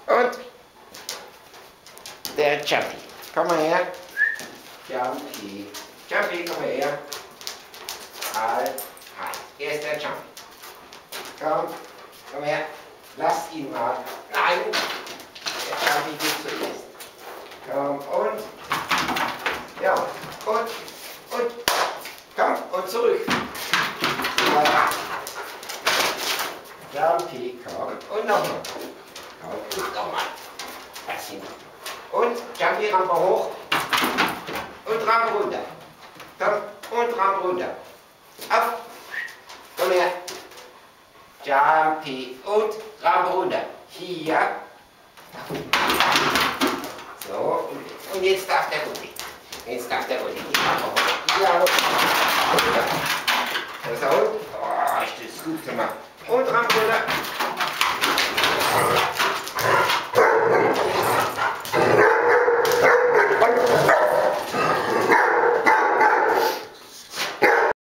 Und der Jumpy. Komm mal her. Jumpy. Jumpy, komm mal her. Halt. Er ist der Jumpy. Komm her. Lass ihn mal. Nein. Der Jumpy geht zuerst. Komm und. Ja. Und. Komm und zurück. Jumpy, komm. Und nochmal. Komm, nochmal. Lass ihn. Und Jumpy, Rampe hoch. Und Rampe runter. Komm, und Rampe runter. Auf. Komm her. Jumpy. Und Rampe runter. Hier. So. Und jetzt darf der Rudi. Jetzt darf der Rudi. Ja, das ist gut. Oh, das ist gut gemacht. Und Rampe runter.